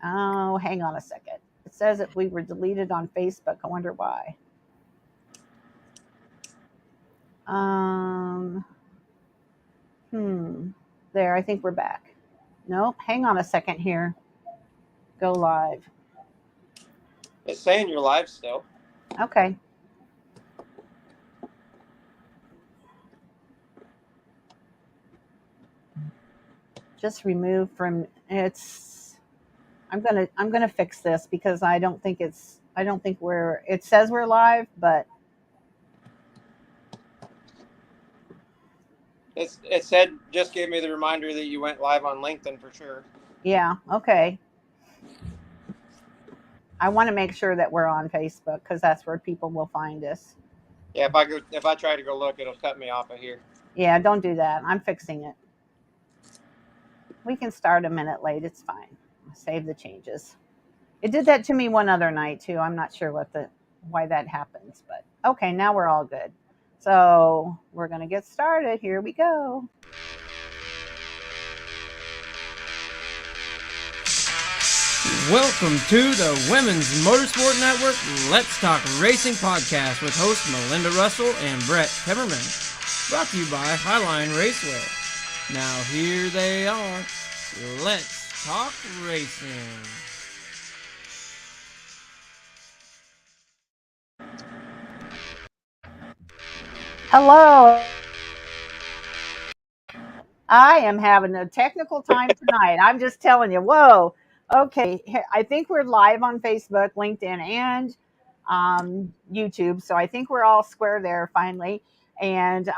Oh, hang on a second. It says that we were deleted on Facebook. I wonder why. Um, There, I think we're back. Nope, hang on a second here. Go live. It's saying you're live still. Okay. Just remove from it's I'm gonna fix this because I don't think it says we're live, but It said just gave me the reminder that you went live on LinkedIn for sure. yeah, okay. I want to make sure that we're on Facebook because that's where people will find us. Yeah, if I try to go look, it'll cut me off of here. Yeah, don't do that. I'm fixing it. We can start a minute late. It's fine. Save the changes. It did that to me one other night too. I'm not sure why that happens, but okay, now we're all good. So we're gonna get started. Here we go. Welcome to the Women's Motorsport Network Let's Talk Racing podcast with hosts Melinda Russell and Brett Timmerman. Brought to you by Highline Raceway. Now here they are. Let's talk racing. Hello. I am having a technical time tonight. I'm just telling you. Whoa. Okay. I think we're live on Facebook, LinkedIn, and YouTube. So I think we're all square there finally. And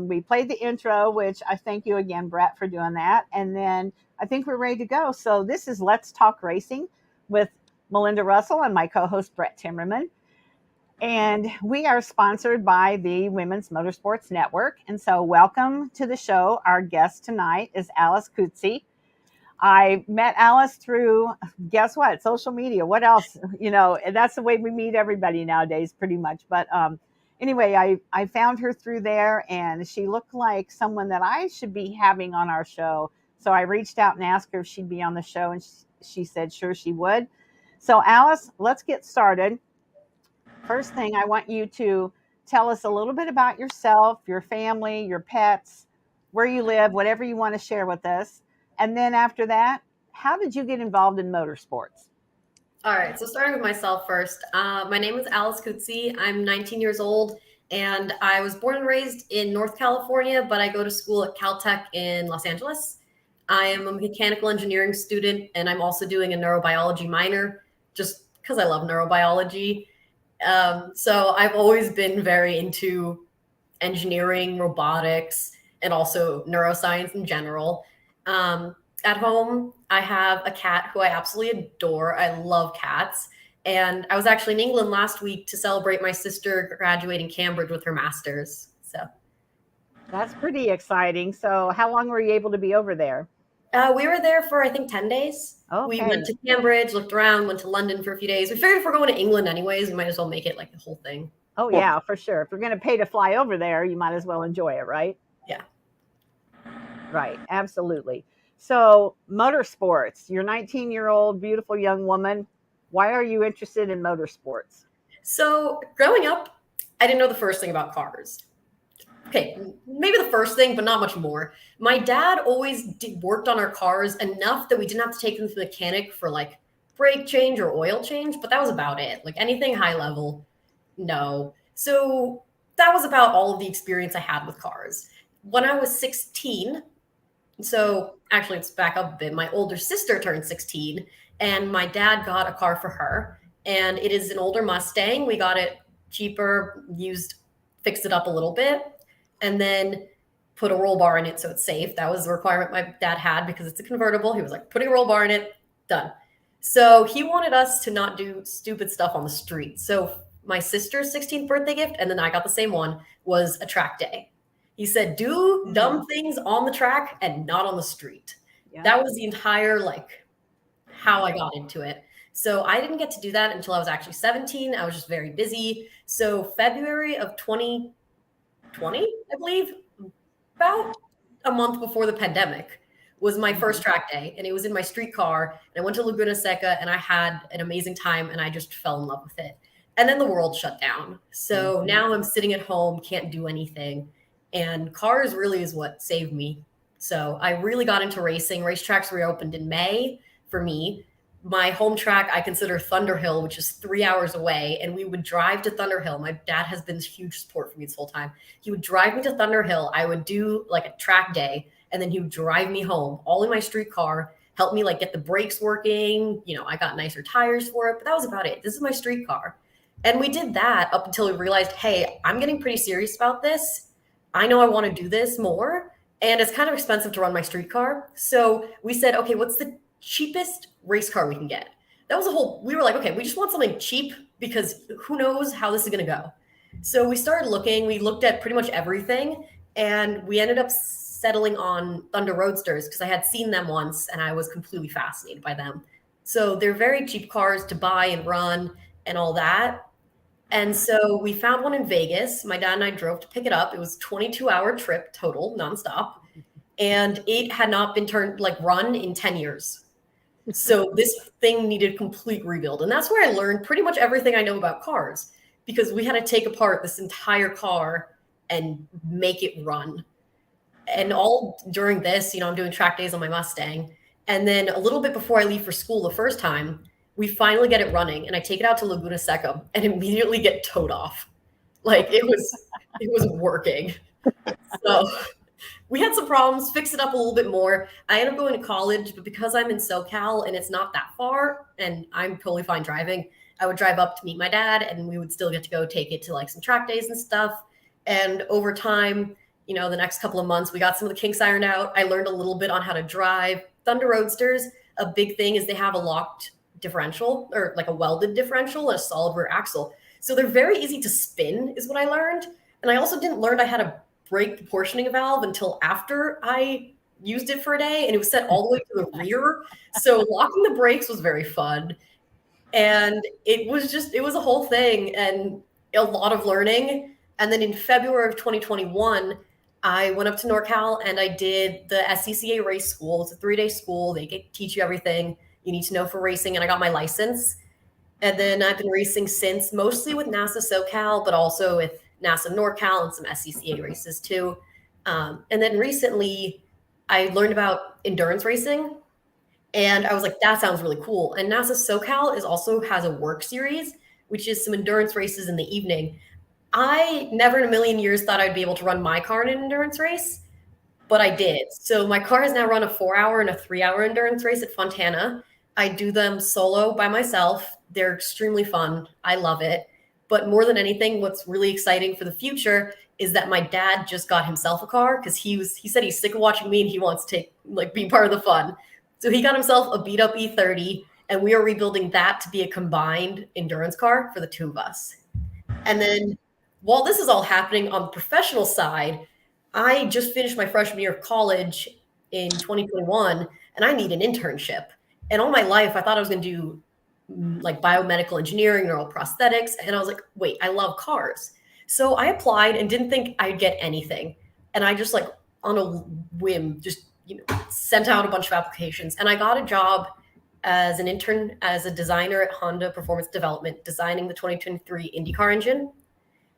we played the intro, which I thank you again, Brett, for doing that. And then I think we're ready to go. So this is Let's Talk Racing with Melinda Russell and my co-host, Brett Timmerman. And we are sponsored by the Women's Motorsports Network. And so welcome to the show. Our guest tonight is Alice Kutsyy. I met Alice through, guess what, social media. What else? That's the way we meet everybody nowadays, pretty much. But anyway, I found her through there, and she looked like someone that I should be having on our show. So I reached out and asked her if she'd be on the show, and she said sure she would. So Alice, let's get started. First thing, I want you to tell us a little bit about yourself, your family, your pets, where you live, whatever you want to share with us. And then after that, how did you get involved in motorsports? All right, so starting with myself first. My name is Alice Kutsyy. I'm 19 years old, and I was born and raised in North California, but I go to school at Caltech in Los Angeles. I am a mechanical engineering student, and I'm also doing a neurobiology minor just because I love neurobiology. So I've always been very into engineering, robotics, and also neuroscience in general. At home, I have a cat who I absolutely adore. I love cats. And I was actually in England last week to celebrate my sister graduating Cambridge with her master's. So that's pretty exciting. So how long were you able to be over there? We were there for, I think, 10 days. Okay. We went to Cambridge, looked around, went to London for a few days. We figured if we're going to England anyways, we might as well make it like the whole thing. Oh, yeah, for sure. If you're going to pay to fly over there, you might as well enjoy it, right? Yeah. Right. Absolutely. So motorsports, you're 19-year-old, beautiful young woman. Why are you interested in motorsports? So growing up, I didn't know the first thing about cars. Okay, maybe the first thing, but not much more. My dad always worked on our cars enough that we didn't have to take them to the mechanic for like brake change or oil change, but that was about it. Like anything high level, no. So that was about all of the experience I had with cars. When I was 16, so actually let's back up a bit. My older sister turned 16 and my dad got a car for her. And it is an older Mustang. We got it cheaper, fixed it up a little bit, and then put a roll bar in it so it's safe. That was the requirement my dad had because it's a convertible. He was like, putting a roll bar in it, done. So he wanted us to not do stupid stuff on the street. So my sister's 16th birthday gift, and then I got the same one, was a track day. He said, do dumb things on the track and not on the street. Yeah. That was the entire, how I got into it. So I didn't get to do that until I was actually 17. I was just very busy. So February of 2020, I believe, about a month before the pandemic, was my first track day, and it was in my street car. And I went to Laguna Seca, and I had an amazing time, and I just fell in love with it. And then the world shut down. So now I'm sitting at home, can't do anything. And cars really is what saved me. So I really got into racing. Racetracks reopened in May for me. My home track, I consider Thunderhill, which is 3 hours away. And we would drive to Thunderhill. My dad has been huge support for me this whole time. He would drive me to Thunderhill. I would do like a track day, and then he would drive me home all in my street car, help me like get the brakes working. You know, I got nicer tires for it, but that was about it. This is my street car. And we did that up until we realized, hey, I'm getting pretty serious about this. I know I want to do this more, and it's kind of expensive to run my street car. So we said, okay, what's the cheapest race car we can get? That was we were like, okay, we just want something cheap because who knows how this is going to go. So we started looking, we looked at pretty much everything, and we ended up settling on Thunder Roadsters because I had seen them once and I was completely fascinated by them. So they're very cheap cars to buy and run and all that. And so we found one in Vegas. My dad and I drove to pick it up. It was a 22-hour trip total, nonstop. And it had not been run in 10 years. So this thing needed complete rebuild. And that's where I learned pretty much everything I know about cars, because we had to take apart this entire car and make it run. And all during this, you know, I'm doing track days on my Mustang. And then a little bit before I leave for school the first time, we finally get it running, and I take it out to Laguna Seca and immediately get towed off. Like it was working. So we had some problems, fixed it up a little bit more. I ended up going to college, but because I'm in SoCal and it's not that far and I'm totally fine driving, I would drive up to meet my dad, and we would still get to go take it to like some track days and stuff. And over time, you know, the next couple of months, we got some of the kinks ironed out. I learned a little bit on how to drive. Thunder Roadsters, a big thing is they have a locked differential, or like a welded differential, and a solid rear axle. So they're very easy to spin is what I learned. And I also didn't learn I had a brake proportioning valve until after I used it for a day, and it was set all the way to the rear. So locking the brakes was very fun. And it was a whole thing and a lot of learning. And then in February of 2021, I went up to NorCal and I did the SCCA race school. It's a 3-day school. They teach you everything you need to know for racing. And I got my license. And then I've been racing since, mostly with NASA SoCal, but also with NASA NorCal and some SCCA races too. And then recently I learned about endurance racing, and I was like, that sounds really cool. And NASA SoCal also has a work series, which is some endurance races in the evening. I never in a million years thought I'd be able to run my car in an endurance race, but I did. So my car has now run a 4-hour and a 3-hour endurance race at Fontana. I do them solo by myself. They're extremely fun. I love it. But more than anything, what's really exciting for the future is that my dad just got himself a car, because he said he's sick of watching me and he wants to be part of the fun. So he got himself a beat up E30, and we are rebuilding that to be a combined endurance car for the two of us. And then while this is all happening on the professional side, I just finished my freshman year of college in 2021, and I need an internship. And all my life, I thought I was going to do like biomedical engineering, neural prosthetics. And I was like, wait, I love cars. So I applied and didn't think I'd get anything. And I just on a whim, just, sent out a bunch of applications. And I got a job as an intern, as a designer at Honda Performance Development, designing the 2023 IndyCar engine.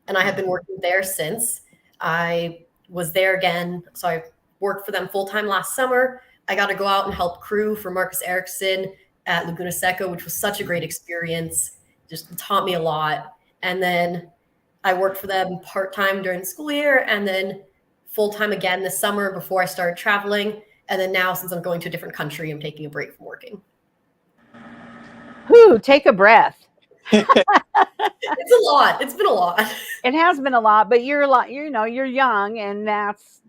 And I have been working there since. I was there again. So I worked for them full-time last summer. I got to go out and help crew for Marcus Ericsson at Laguna Seca, which was such a great experience. Just taught me a lot. And then I worked for them part-time during the school year, and then full-time again this summer before I started traveling. And then now, since I'm going to a different country, I'm taking a break from working. Whew, take a breath. It's a lot. It's been a lot. It has been a lot, but you're young, and that's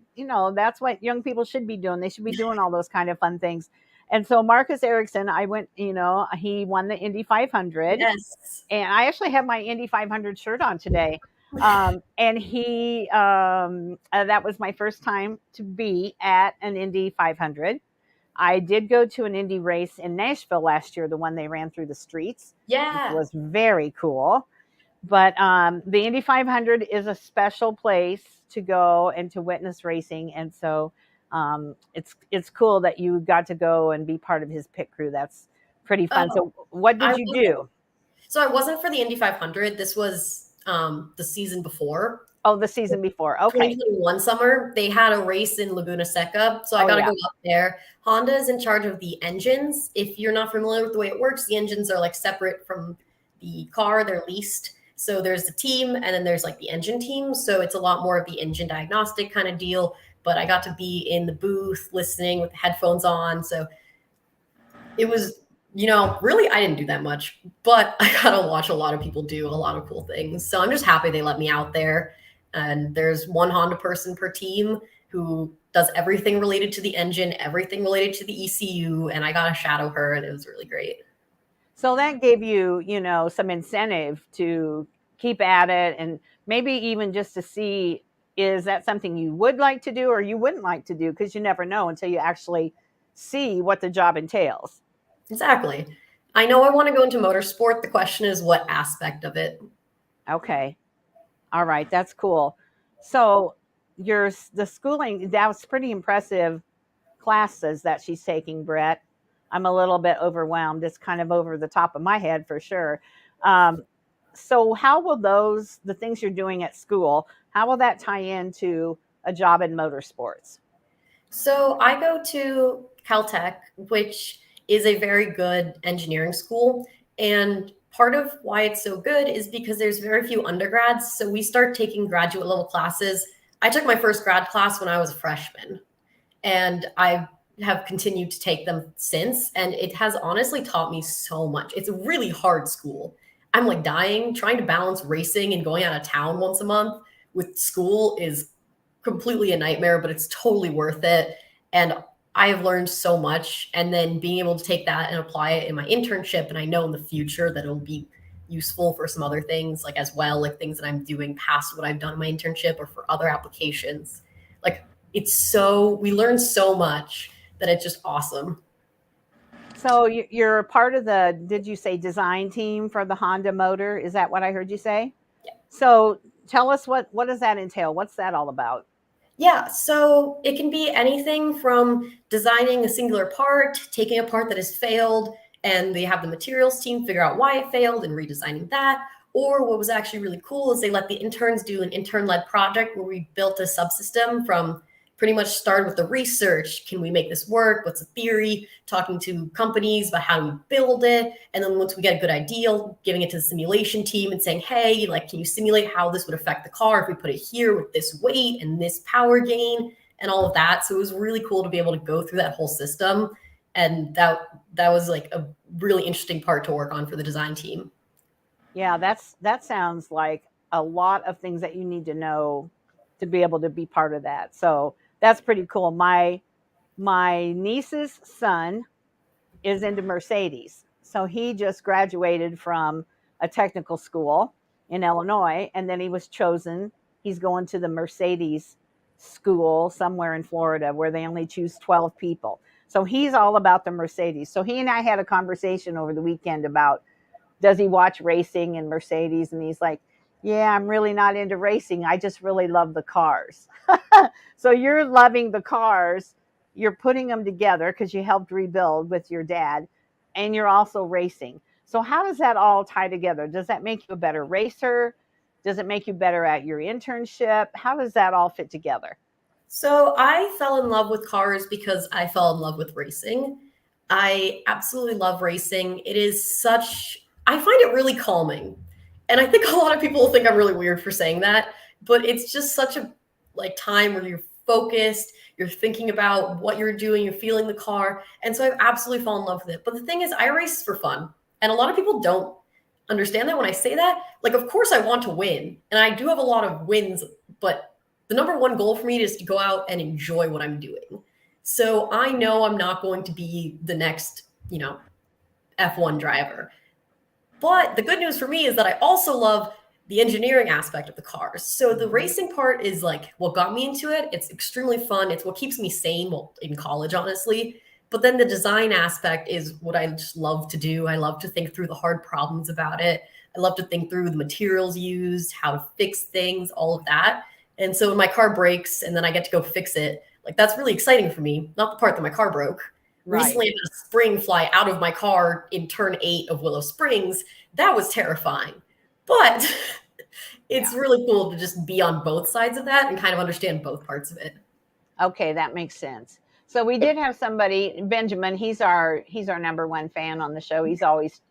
what young people should be doing. They should be doing all those kind of fun things. And so Marcus Ericsson, he won the Indy 500. Yes. And I actually have my Indy 500 shirt on today. And he, that was my first time to be at an Indy 500. I did go to an Indy race in Nashville last year, the one they ran through the streets. Yeah. It was very cool. But the Indy 500 is a special place to go and to witness racing. And so It's cool that you got to go and be part of his pit crew. That's pretty fun. Oh, So what I did you do? So I wasn't for the Indy 500. This was the season before. Oh, the season before. Okay. 2021 summer, they had a race in Laguna Seca. So I Oh got to yeah. go up there. Honda is in charge of the engines. If you're not familiar with the way it works, the engines are like separate from the car, they're leased. So there's the team and then there's like the engine team. So it's a lot more of the engine diagnostic kind of deal. But I got to be in the booth listening with the headphones on. So it was, really, I didn't do that much, but I got to watch a lot of people do a lot of cool things. So I'm just happy they let me out there. And there's one Honda person per team who does everything related to the engine, everything related to the ECU. And I got to shadow her, and it was really great. So that gave you, some incentive to keep at it, and maybe even just to see, is that something you would like to do or you wouldn't like to do? Because you never know until you actually see what the job entails. Exactly. I know I want to go into motorsport. The question is what aspect of it. Okay. All right. That's cool. So the schooling, that was pretty impressive classes that she's taking, Brett. I'm a little bit overwhelmed. It's kind of over the top of my head for sure. So how will the things you're doing at school, how will that tie into a job in motorsports? So I go to Caltech, which is a very good engineering school. And part of why it's so good is because there's very few undergrads. So we start taking graduate level classes. I took my first grad class when I was a freshman, and I have continued to take them since. And it has honestly taught me so much. It's a really hard school. I'm like dying. Trying to balance racing and going out of town once a month with school is completely a nightmare, but it's totally worth it. And I have learned so much. And then being able to take that and apply it in my internship. And I know in the future that it'll be useful for some other things, like as well, like things that I'm doing past what I've done in my internship or for other applications. Like we learn so much that it's just awesome. So you're part of did you say design team for the Honda motor? Is that what I heard you say? Yeah. So tell us what does that entail? What's that all about? Yeah, so it can be anything from designing a singular part, taking a part that has failed, and they have the materials team figure out why it failed and redesigning that. Or what was actually really cool is they let the interns do an intern-led project where we built a subsystem from pretty much started with the research. Can we make this work? What's the theory? Talking to companies about how do we build it. And then once we get a good idea, giving it to the simulation team and saying, hey, like, can you simulate how this would affect the car if we put it here with this weight and this power gain and all of that. So it was really cool to be able to go through that whole system. And that was like a really interesting part to work on for the design team. Yeah, that sounds like a lot of things that you need to know to be able to be part of that. So that's pretty cool. My niece's son is into Mercedes. So he just graduated from a technical school in Illinois, and then he was chosen. He's going to the Mercedes school somewhere in Florida where they only choose 12 people. So he's all about the Mercedes. So he and I had a conversation over the weekend about, does he watch racing and Mercedes? And he's like, yeah, I'm really not into racing. I just really love the cars. So you're loving the cars. You're putting them together because you helped rebuild with your dad, and you're also racing. So how does that all tie together? Does that make you a better racer? Does it make you better at your internship? How does that all fit together? So I fell in love with cars because I fell in love with racing. I absolutely love racing. I find it really calming. And I think a lot of people will think I'm really weird for saying that, but it's just such a time where you're focused, you're thinking about what you're doing, you're feeling the car. And so I've absolutely fallen in love with it. But the thing is, I race for fun. And a lot of people don't understand that when I say that. Like, of course I want to win. And I do have a lot of wins, but the number one goal for me is to go out and enjoy what I'm doing. So I know I'm not going to be the next, F1 driver. But the good news for me is that I also love the engineering aspect of the cars. So the racing part is like what got me into it. It's extremely fun. It's what keeps me sane in college, honestly. But then the design aspect is what I just love to do. I love to think through the hard problems about it. I love to think through the materials used, how to fix things, all of that. And so when my car breaks and then I get to go fix it, Like, that's really exciting for me. Not the part that my car broke. Right. Recently, I had a spring fly out of my car in turn 8 of Willow Springs. That was terrifying. But it's really cool to just be on both sides of that and kind of understand both parts of it. Okay, that makes sense. So we did have somebody, Benjamin. He's our number one fan on the show. He's always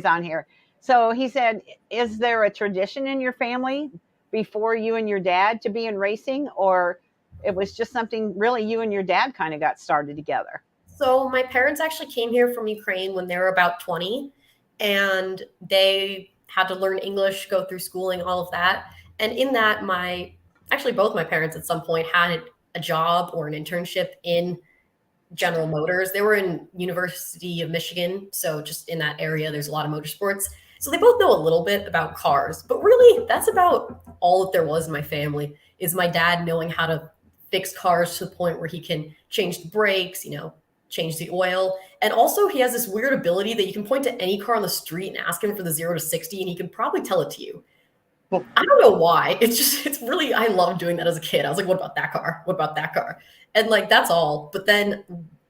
on here. So he said, "Is there a tradition in your family before you and your dad to be in racing, or it was just something really you and your dad kind of got started together?" So my parents actually came here from Ukraine when they were about 20, and they had to learn English, go through schooling, all of that. And in that, both my parents at some point had a job or an internship in General Motors. They were in University of Michigan, so just in that area, there's a lot of motorsports. So they both know a little bit about cars, but really that's about all that there was in my family, is my dad knowing how to fix cars to the point where he can change the brakes, change the oil. And also he has this weird ability that you can point to any car on the street and ask him for the 0 to 60, and he can probably tell it to you. I don't know why. It's really, I loved doing that as a kid. I was like, what about that car? What about that car? And like, that's all. But then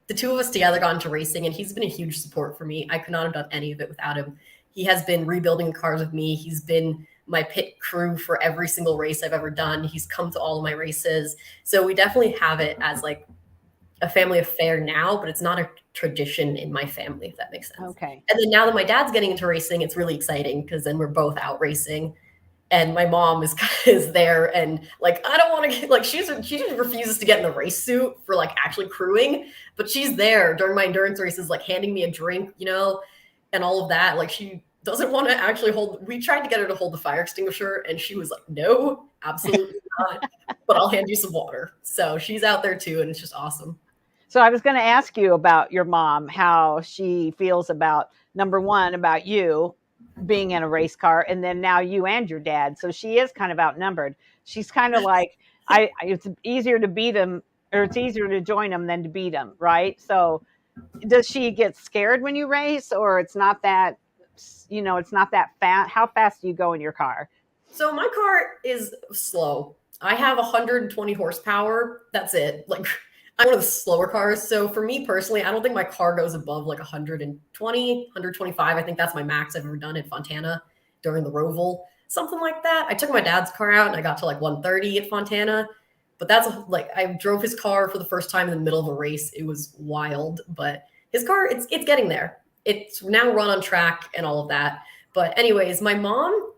the two of us together got into racing, and he's been a huge support for me. I could not have done any of it without him. He has been rebuilding cars with me. He's been my pit crew for every single race I've ever done. He's come to all of my races. So we definitely have it as like a family affair now, but it's not a tradition in my family, if that makes sense. Okay. And then now that my dad's getting into racing, it's really exciting because then we're both out racing. And my mom is there, and like, I don't want to get, like, she just refuses to get in the race suit for like actually crewing, but she's there during my endurance races, like handing me a drink, and all of that. Like, she doesn't want to actually we tried to get her to hold the fire extinguisher, and she was like, no, absolutely not, but I'll hand you some water. So she's out there too, and it's just awesome. So I was going to ask you about your mom, how she feels about, number one, about you being in a race car, and then now you and your dad. So she is kind of outnumbered. She's kind of like, it's easier to beat them, or it's easier to join them than to beat them, right? So does she get scared when you race, or it's not that, it's not that fast? How fast do you go in your car? So my car is slow. I have 120 horsepower. That's it. Like, I'm one of the slower cars. So for me personally, I don't think my car goes above like 120, 125. I think that's my max I've ever done in Fontana during the Roval, something like that. I took my dad's car out and I got to like 130 at Fontana, but that's like, I drove his car for the first time in the middle of a race. It was wild, but his car, it's getting there. It's now run on track and all of that. But anyways, my mom,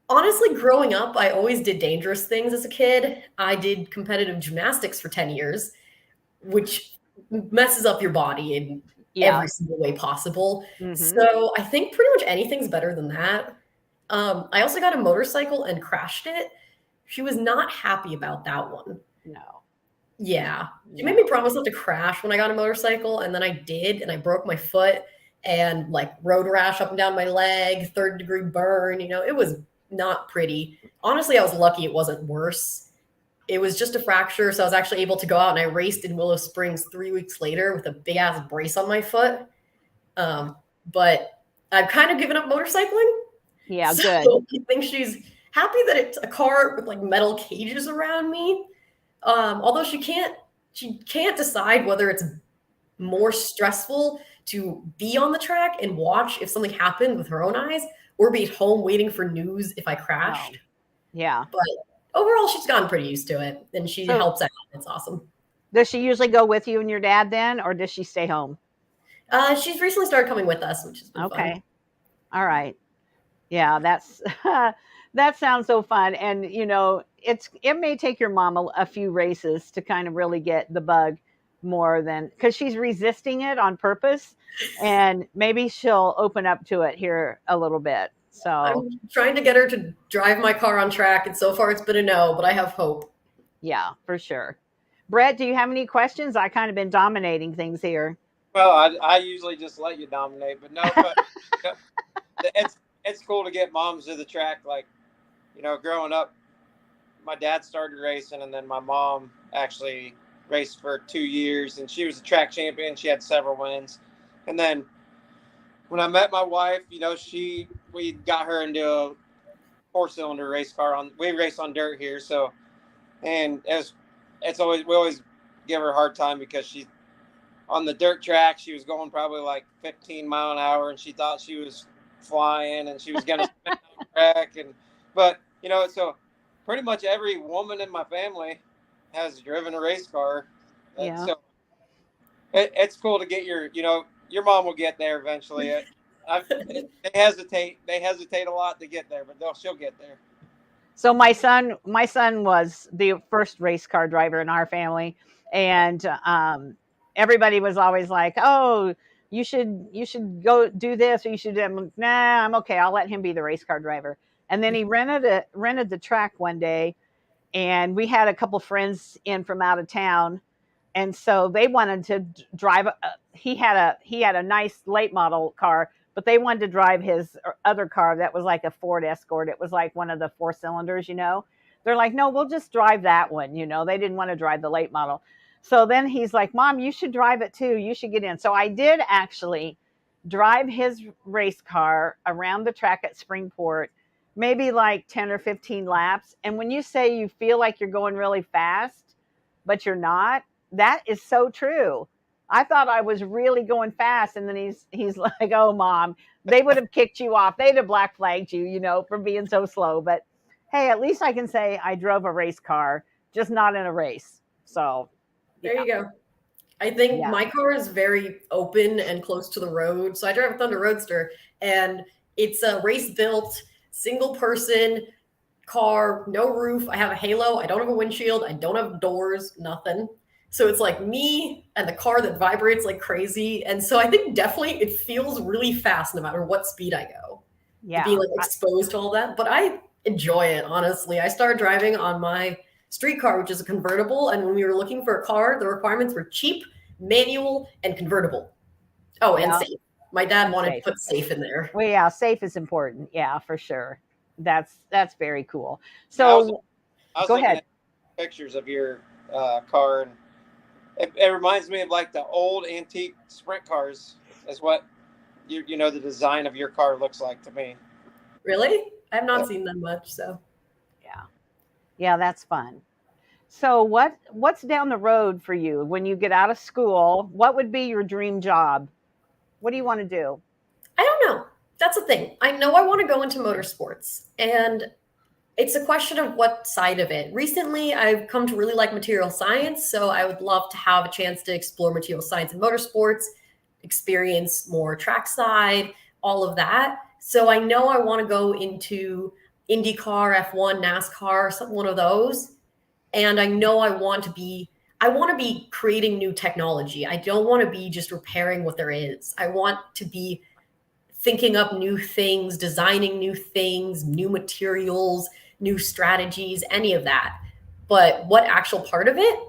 honestly, growing up, I always did dangerous things as a kid. I did competitive gymnastics for 10 years. Which messes up your body in every single way possible. Mm-hmm. So I think pretty much anything's better than that. I also got a motorcycle and crashed it. She was not happy about that one. No. Yeah. She made me promise not to crash when I got a motorcycle, and then I did, and I broke my foot and like road rash up and down my leg, 3rd-degree burn. It was not pretty. Honestly, I was lucky it wasn't worse. It was just a fracture, so I was actually able to go out, and I raced in Willow Springs 3 weeks later with a big-ass brace on my foot. But I've kind of given up motorcycling. Yeah, so good. I think she's happy that it's a car with, like, metal cages around me. Although she can't decide whether it's more stressful to be on the track and watch if something happened with her own eyes, or be at home waiting for news if I crashed. Oh. Yeah. But overall, she's gotten pretty used to it, and she helps out. It's awesome. Does she usually go with you and your dad then, or does she stay home? She's recently started coming with us, which has been fun. All right. Yeah, that sounds so fun. And, it may take your mom a few races to kind of really get the bug more than, because she's resisting it on purpose, and maybe she'll open up to it here a little bit. So I'm trying to get her to drive my car on track, and so far it's been a no, but I have hope. Yeah, for sure. Brett, do you have any questions? I kind of been dominating things here. Well, I usually just let you dominate, but no, it's cool to get moms to the track. Like, growing up, my dad started racing, and then my mom actually raced for 2 years, and she was a track champion. She had several wins. And then when I met my wife, we got her into a 4-cylinder race car. We race on dirt here, so, and we always give her a hard time because she, on the dirt track, she was going probably like 15 mile an hour, and she thought she was flying, and she was going to spin out the track. But so pretty much every woman in my family has driven a race car. And Yeah. so it's cool to get your mom will get there eventually. They hesitate a lot to get there, but she'll get there. So my son was the first race car driver in our family, and everybody was always like, "Oh, you should go do this, or you should." I'm like, nah, I'm okay. I'll let him be the race car driver. And then he rented the track one day, and we had a couple friends in from out of town, and so they wanted to drive. He had a nice late model car, but they wanted to drive his other car that was like a Ford Escort. It was like one of the 4 cylinders, They're like, no, we'll just drive that one. They didn't want to drive the late model. So then he's like, Mom, you should drive it too. You should get in. So I did actually drive his race car around the track at Springport, maybe like 10 or 15 laps. And when you say you feel like you're going really fast, but you're not, that is so true. I thought I was really going fast, and then he's like, "Oh, Mom, they would have kicked you off. They'd have black flagged you, for being so slow." But hey, at least I can say I drove a race car, just not in a race. So there you go. I think Yeah. my car is very open and close to the road. So I drive a Thunder Roadster, and it's a race-built, single-person car, no roof. I have a halo. I don't have a windshield. I don't have doors, nothing. So it's like me and the car that vibrates like crazy. And so I think definitely it feels really fast no matter what speed I go. Yeah. To be like exposed to all that. But I enjoy it, honestly. I started driving on my street car, which is a convertible. And when we were looking for a car, the requirements were cheap, manual, and convertible. Oh, and Yeah. safe. My dad And wanted safe. to put safe in there. Well, yeah, safe is important. Yeah, for sure. That's very cool. I So was go looking ahead. at pictures of your car, and it reminds me of like the old antique sprint cars. Is what the design of your car looks like to me. Really? I have not seen them much, so. Yeah, that's fun. So what's down the road for you when you get out of school? What would be your dream job? What do you want to do? I don't know. That's the thing. I know I want to go into motorsports, and it's a question of what side of it. Recently, I've come to really like material science, so I would love to have a chance to explore material science and motorsports, experience more trackside, all of that. So I know I want to go into IndyCar, F1, NASCAR, one of those. And I know I want to be creating new technology. I don't want to be just repairing what there is. I want to be thinking up new things, designing new things, new materials, new strategies, any of that. But what actual part of it,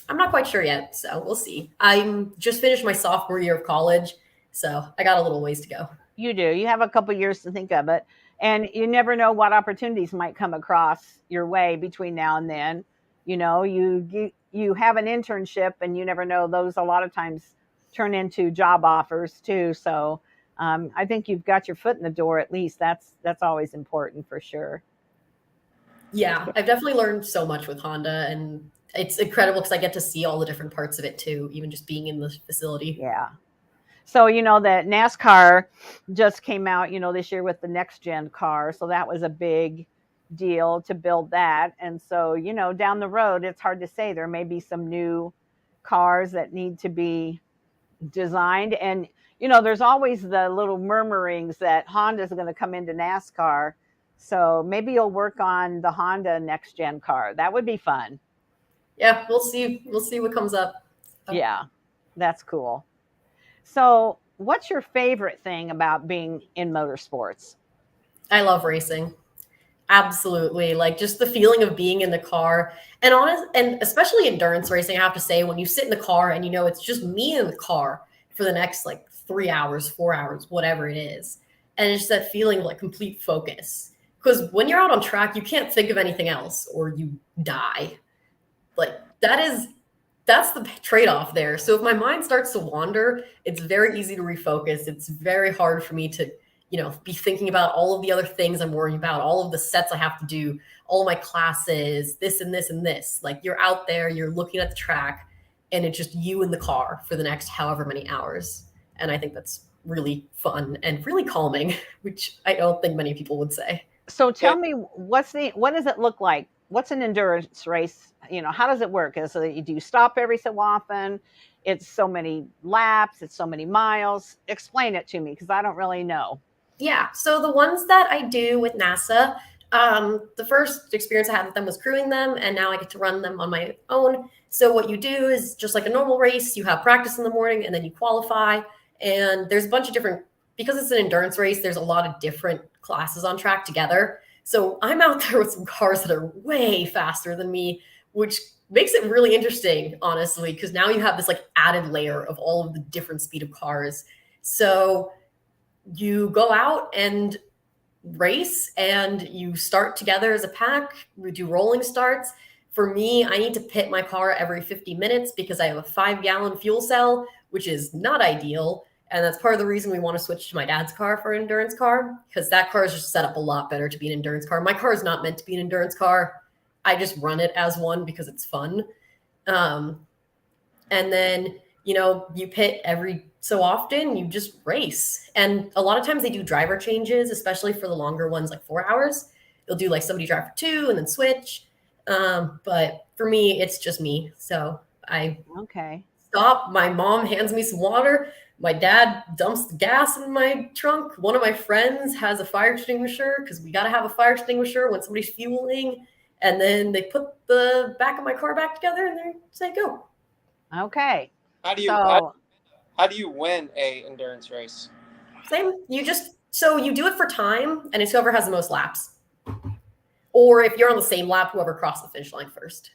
I'm not quite sure yet. So we'll see. I'm just finished my sophomore year of college, so I got a little ways to go. You do. You have a couple years to think of it, and you never know what opportunities might come across your way between now and then. You have an internship, and you never know, those a lot of times turn into job offers too. So I think you've got your foot in the door, at least. That's always important for sure. Yeah, I've definitely learned so much with Honda, and it's incredible because I get to see all the different parts of it too, even just being in the facility. Yeah. So, that NASCAR just came out, this year with the next gen car. So that was a big deal to build that. And so, down the road, it's hard to say. There may be some new cars that need to be designed. And, there's always the little murmurings that Honda's going to come into NASCAR. So maybe you'll work on the Honda next gen car. That would be fun. Yeah, we'll see. We'll see what comes up. Yeah, that's cool. So what's your favorite thing about being in motorsports? I love racing. Absolutely. Like just the feeling of being in the car and especially endurance racing, I have to say, when you sit in the car and it's just me in the car for the next like 3 hours, 4 hours, whatever it is. And it's just that feeling of like complete focus. Because when you're out on track, you can't think of anything else or you die. Like that's the trade-off there. So if my mind starts to wander, it's very easy to refocus. It's very hard for me to, be thinking about all of the other things I'm worrying about, all of the sets I have to do, all of my classes, this and this and this. Like you're out there, you're looking at the track, and it's just you in the car for the next however many hours. And I think that's really fun and really calming, which I don't think many people would say. So tell me, what does it look like? What's an endurance race? How does it work? Do you stop every so often? It's so many laps, it's so many miles. Explain it to me, because I don't really know. Yeah. So the ones that I do with NASA, the first experience I had with them was crewing them, and now I get to run them on my own. So what you do is just like a normal race, you have practice in the morning and then you qualify. And there's a bunch of different, because it's an endurance race, there's a lot of different classes on track together. So I'm out there with some cars that are way faster than me, which makes it really interesting, honestly, because now you have this like added layer of all of the different speed of cars. So you go out and race and you start together as a pack. We do rolling starts. For me, I need to pit my car every 50 minutes because I have a 5-gallon fuel cell, which is not ideal. And that's part of the reason we want to switch to my dad's car for an endurance car, because that car is just set up a lot better to be an endurance car. My car is not meant to be an endurance car. I just run it as one because it's fun. And then, you pit every so often, you just race. And a lot of times they do driver changes, especially for the longer ones, like 4 hours. They'll do like somebody drive for 2 and then switch. But for me, it's just me. So I stop. My mom hands me some water. My dad dumps the gas in my trunk. One of my friends has a fire extinguisher because we got to have a fire extinguisher when somebody's fueling. And then they put the back of my car back together and they say, go. Okay. How do you win a endurance race? Same. So you do it for time, and it's whoever has the most laps. Or if you're on the same lap, whoever crossed the finish line first.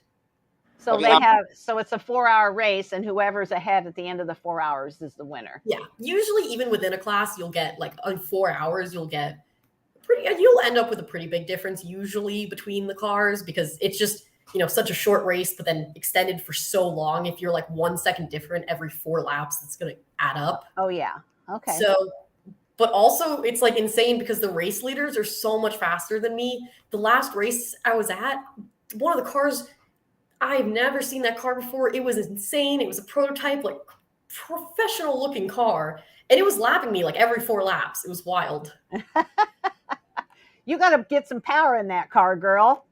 So it's a 4-hour race, and whoever's ahead at the end of the 4 hours is the winner. Yeah. Usually even within a class, you'll get like in 4 hours, you'll end up with a pretty big difference usually between the cars, because it's just, such a short race, but then extended for so long. If you're like 1 second different every 4 laps, that's going to add up. Oh yeah. Okay. So, but also it's like insane because the race leaders are so much faster than me. The last race I was at, one of the cars, I've never seen that car before. It was insane. It was a prototype, like professional looking car. And it was lapping me like every 4 laps. It was wild. You got to get some power in that car, girl.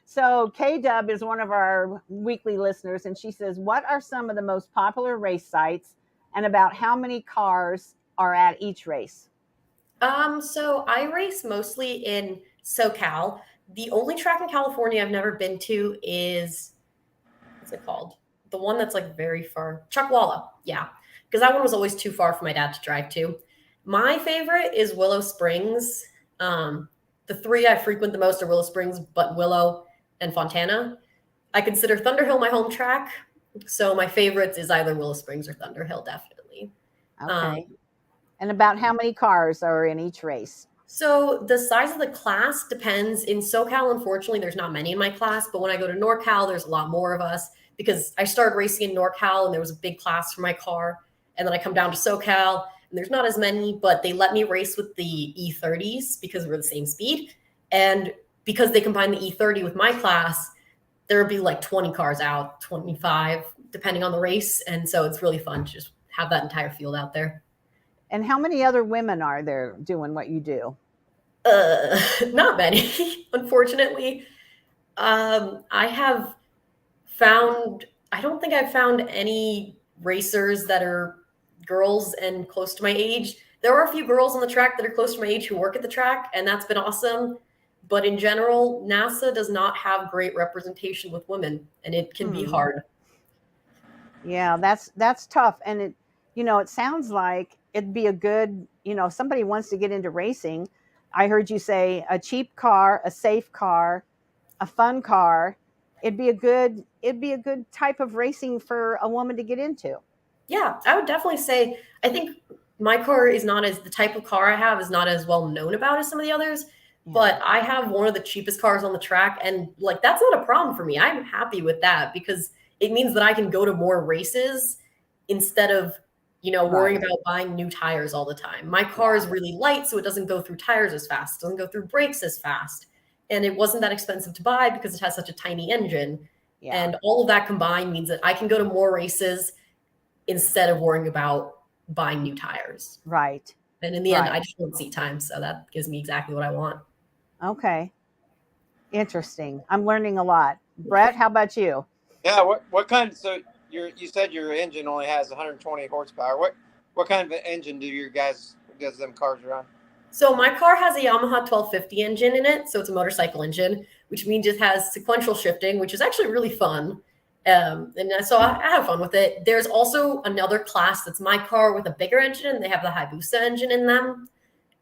So K-Dub is one of our weekly listeners, and she says, what are some of the most popular race sites, and about how many cars are at each race? So I race mostly in SoCal. The only track in California I've never been to is, what's it called? The one that's like very far, Chuckwalla. Yeah. Because that one was always too far for my dad to drive to. My favorite is Willow Springs. The 3 I frequent the most are Willow Springs, but Willow and Fontana. I consider Thunderhill my home track. So my favorites is either Willow Springs or Thunderhill, definitely. Okay. And about how many cars are in each race? So the size of the class depends. In SoCal, unfortunately, there's not many in my class. But when I go to NorCal, there's a lot more of us because I started racing in NorCal and there was a big class for my car. And then I come down to SoCal and there's not as many, but they let me race with the E30s because we're the same speed. And because they combine the E30 with my class, there would be like 20 cars out, 25, depending on the race. And so it's really fun to just have that entire field out there. And how many other women are there doing what you do? Not many, unfortunately. I don't think I've found any racers that are girls and close to my age. There are a few girls on the track that are close to my age who work at the track, and that's been awesome. But in general, NASA does not have great representation with women, and it can be hard. Yeah, that's tough. And it sounds like it'd be a good, if somebody wants to get into racing. I heard you say a cheap car, a safe car, a fun car. It'd be a good type of racing for a woman to get into. Yeah, I would definitely say, I think my car is not as, the type of car I have is not as well known about as some of the others, but I have one of the cheapest cars on the track. And like, that's not a problem for me. I'm happy with that because it means that I can go to more races instead of, worrying about buying new tires all the time. My car is really light, so it doesn't go through tires as fast. It doesn't go through brakes as fast. And it wasn't that expensive to buy because it has such a tiny engine. Yeah. And all of that combined means that I can go to more races instead of worrying about buying new tires. Right. And in the end, Right. I just want seat time. So that gives me exactly what I want. Okay. Interesting. I'm learning a lot. Brett, how about you? Yeah. What kind? So you said your engine only has 120 horsepower. What kind of an engine does them cars run? So my car has a Yamaha 1250 engine in it. So it's a motorcycle engine, which means it has sequential shifting, which is actually really fun. And so I have fun with it. There's also another class that's my car with a bigger engine, and they have the Hayabusa engine in them.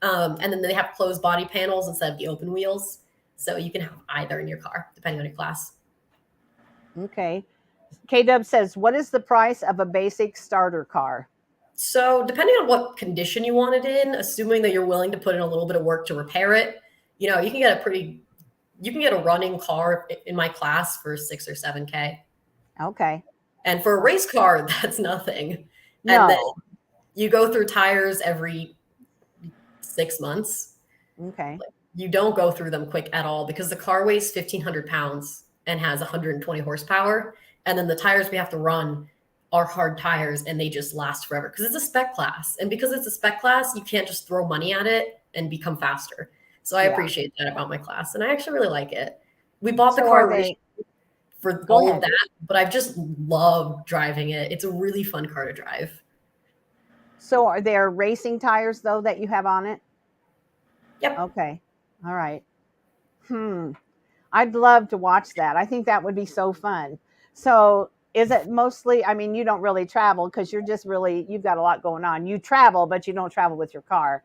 And then they have closed body panels instead of the open wheels. So you can have either in your car, depending on your class. Okay. K-Dub says, what is the price of a basic starter car? So depending on what condition you want it in, assuming that you're willing to put in a little bit of work to repair it, you can get a running car in my class for 6 or 7K. Okay. And for a race car, that's nothing. No. And then you go through tires every 6 months. Okay. You don't go through them quick at all because the car weighs 1,500 pounds and has 120 horsepower. And then the tires we have to run are hard tires and they just last forever because it's a spec class. And because it's a spec class, you can't just throw money at it and become faster. So I appreciate that about my class. And I actually really like it. We bought the car for all of that, but I've just loved driving it. It's a really fun car to drive. So are there racing tires though that you have on it? Yep. Okay. All right. I'd love to watch that. I think that would be so fun. So is it mostly, I mean, you don't really travel because you've got a lot going on. You travel, but you don't travel with your car.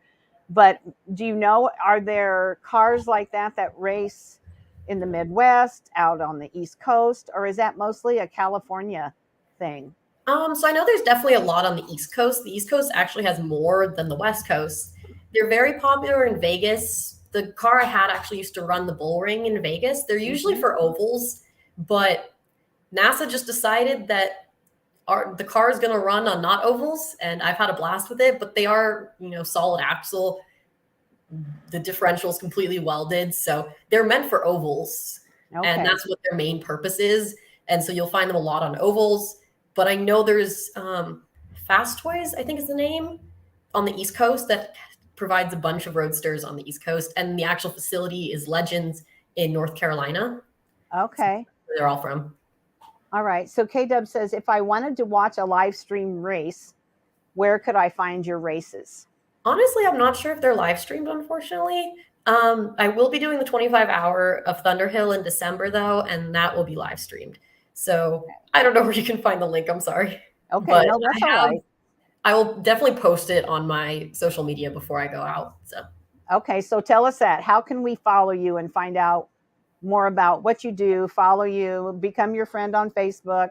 But do you know, are there cars like that race in the Midwest, out on the East Coast, or is that mostly a California thing? So I know there's definitely a lot on the East Coast. The East Coast actually has more than the West Coast. They're very popular in Vegas. The car I had actually used to run the bull ring in Vegas. They're usually for ovals, but NASA just decided that the car is going to run on not ovals, and I've had a blast with it, but they are, solid axle. The differential is completely welded, so they're meant for ovals, and that's what their main purpose is. And so you'll find them a lot on ovals, but I know there's Fast Toys, I think is the name, on the East Coast that provides a bunch of roadsters on the East Coast, and the actual facility is Legends in North Carolina. Okay. So where they're all from. All right. So K-Dub says, if I wanted to watch a live stream race, where could I find your races? Honestly, I'm not sure if they're live streamed, unfortunately. I will be doing the 25-hour of Thunderhill in December, though, and that will be live streamed. So I don't know where you can find the link. I'm sorry. Okay, but no, that's all right. I will definitely post it on my social media before I go out. So. Okay, so tell us that. How can we follow you and find out more about what you do, follow you, become your friend on Facebook,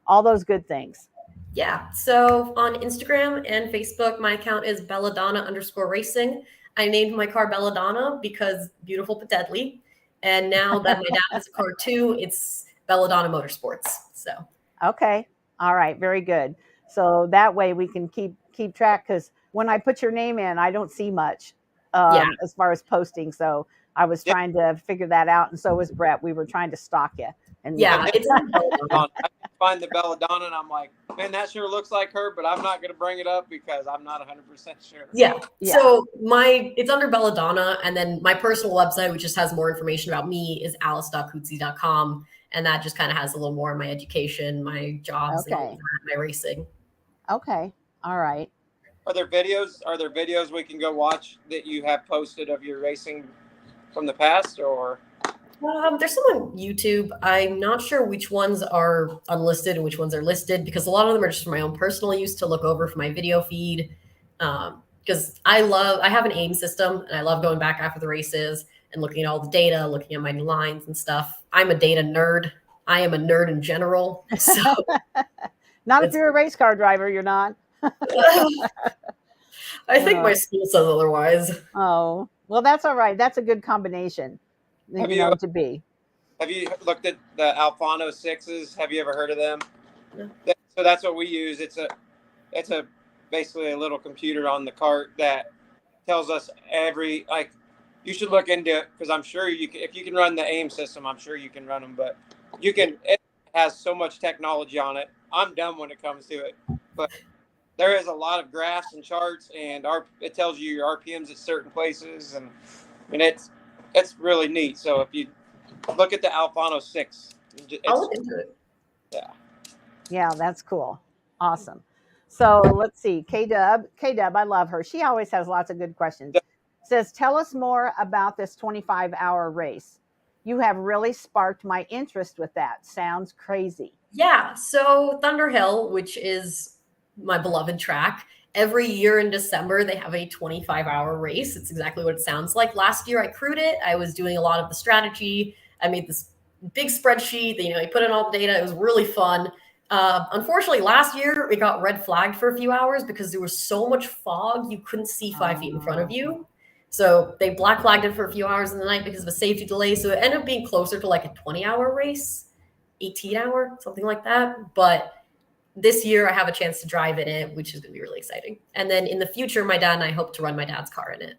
all those good things? Yeah, so on Instagram and Facebook, my account is Belladonna_racing. I named my car Belladonna because beautiful but deadly. And now that my dad has a car too, it's Belladonna Motorsports. So. Okay, all right, very good. So that way we can keep track, because when I put your name in, I don't see much as far as posting. So I was trying to figure that out, and so was Brett. We were trying to stalk you. And it's I find the Belladonna, and I'm like, man, that sure looks like her, but I'm not going to bring it up because I'm not 100% sure. Yeah. So it's under Belladonna, and then my personal website, which just has more information about me, is alice.kutsyy.com, and that just kind of has a little more of my education, my jobs, and all that, my racing. Okay. All right. Are there videos we can go watch that you have posted of your racing from the past, or? There's some on YouTube. I'm not sure which ones are unlisted and which ones are listed, because a lot of them are just for my own personal use to look over for my video feed. Because I have an aim system, and I love going back after the races and looking at all the data, looking at my lines and stuff. I'm a data nerd. I am a nerd in general. So not if you're a race car driver, you're not. I think my school says otherwise. Oh, well, that's all right. That's a good combination. Have you looked at the Alfano 6s? Have you ever heard of them? No. So that's what we use. It's a basically a little computer on the cart that tells us you should look into it, because I'm sure if you can run the AIM system, I'm sure you can run them, but it has so much technology on it. I'm dumb when it comes to it, but there is a lot of graphs and charts, and it tells you your RPMs at certain places, and I mean it's really neat. So if you look at the Alfano 6, I'll look into it. Yeah. Yeah, that's cool. Awesome. So let's see. K-Dub, I love her. She always has lots of good questions. Says, tell us more about this 25-hour race. You have really sparked my interest with that. Sounds crazy. Yeah. So Thunderhill, which is my beloved track, every year in December, they have a 25-hour race. It's exactly what it sounds like. Last year, I crewed it. I was doing a lot of the strategy. I made this big spreadsheet that, I put in all the data. It was really fun. Unfortunately, last year, it got red flagged for a few hours because there was so much fog, you couldn't see 5 feet in front of you. So they black flagged it for a few hours in the night because of a safety delay. So it ended up being closer to like a 20-hour race, 18-hour, something like that. But this year I have a chance to drive in it, which is going to be really exciting. And then in the future, my dad and I hope to run my dad's car in it.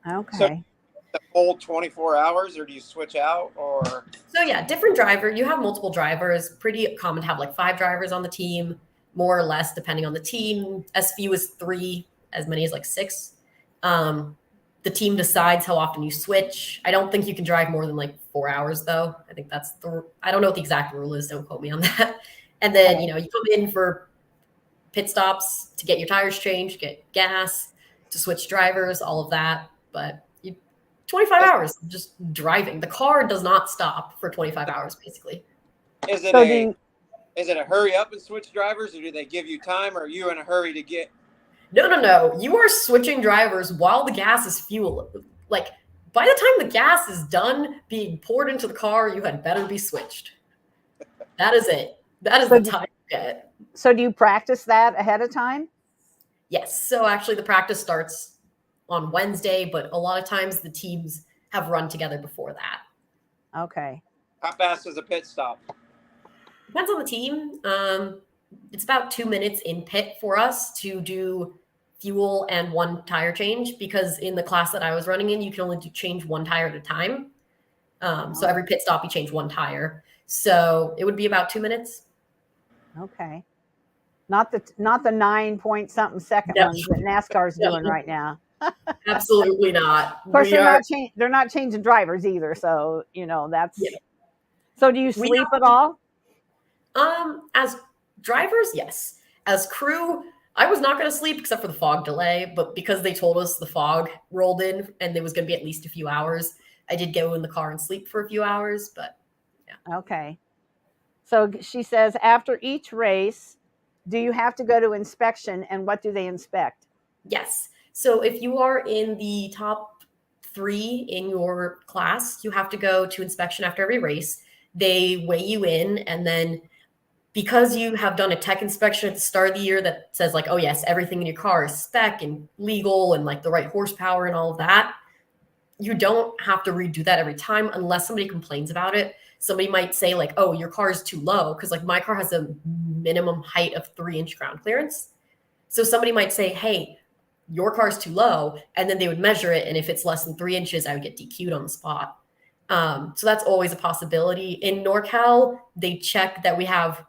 Okay. So the whole 24 hours, or do you switch out? Or so yeah, different driver. You have multiple drivers. Pretty common to have like 5 drivers on the team, more or less, depending on the team. As few as 3, as many as like 6. The team decides how often you switch. I don't think you can drive more than like 4 hours, though. I think that's I don't know what the exact rule is. Don't quote me on that. And then, you come in for pit stops to get your tires changed, get gas, to switch drivers, all of that. But 25 hours just driving. The car does not stop for 25 hours, basically. Is it a hurry up and switch drivers, or do they give you time, or are you in a hurry to get? No. You are switching drivers while the gas is fuel. Like, by the time the gas is done being poured into the car, you had better be switched. That is it. That is the time you get. So do you practice that ahead of time? Yes. So actually the practice starts on Wednesday, but a lot of times the teams have run together before that. Okay. How fast is a pit stop? Depends on the team. It's about 2 minutes in pit for us to do fuel and 1 tire change, because in the class that I was running in, you can only change 1 tire at a time. So every pit stop, you change 1 tire. So it would be about 2 minutes. Okay. Not the 9 point something second ones that NASCAR's doing right now. Absolutely not. Of course, they're not changing drivers either. So, that's. Yeah. So do you sleep at all? As drivers, yes. As crew, I was not going to sleep except for the fog delay, but because they told us the fog rolled in and there was going to be at least a few hours, I did go in the car and sleep for a few hours, but yeah. Okay. So she says, after each race, do you have to go to inspection, and what do they inspect? Yes. So if you are in the top 3 in your class, you have to go to inspection after every race. They weigh you in, and then because you have done a tech inspection at the start of the year that says like, oh yes, everything in your car is spec and legal and like the right horsepower and all of that, you don't have to redo that every time unless somebody complains about it. Somebody might say like, oh, your car is too low, because like my car has a minimum height of 3-inch ground clearance. So somebody might say, hey, your car is too low, and then they would measure it, and if it's less than 3 inches, I would get DQ'd on the spot. So that's always a possibility. In NorCal, they check that we have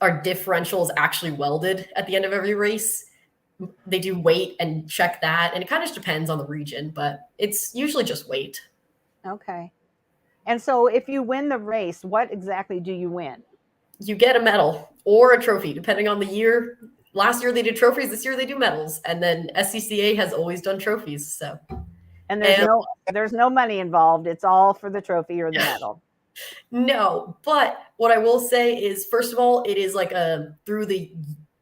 our differentials actually welded at the end of every race. They do weight and check that, and it kind of just depends on the region, but it's usually just weight. Okay. And so if you win the race, what exactly do you win? You get a medal or a trophy, depending on the year. Last year they did trophies. This year they do medals. And then SCCA has always done trophies. So, and there's no money involved. It's all for the trophy or the medal. No, but what I will say is, first of all, it is like through the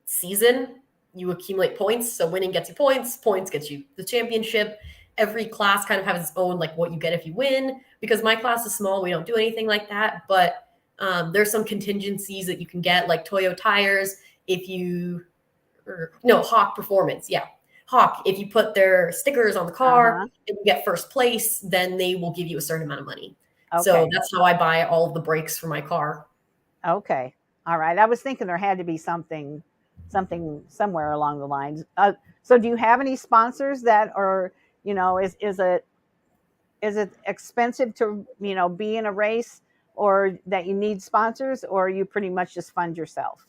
season, you accumulate points. So winning gets you points. Points gets you the championship. Every class kind of has its own, like what you get if you win. Because my class is small, we don't do anything like that. But there's some contingencies that you can get, like Toyo tires. Hawk Performance. Yeah. Hawk, if you put their stickers on the car and you get first place, then they will give you a certain amount of money. Okay. So that's how I buy all of the brakes for my car. Okay. All right. I was thinking there had to be something somewhere along the lines. So do you have any sponsors that are, is it expensive to, be in a race? or that you need sponsors, or you pretty much just fund yourself?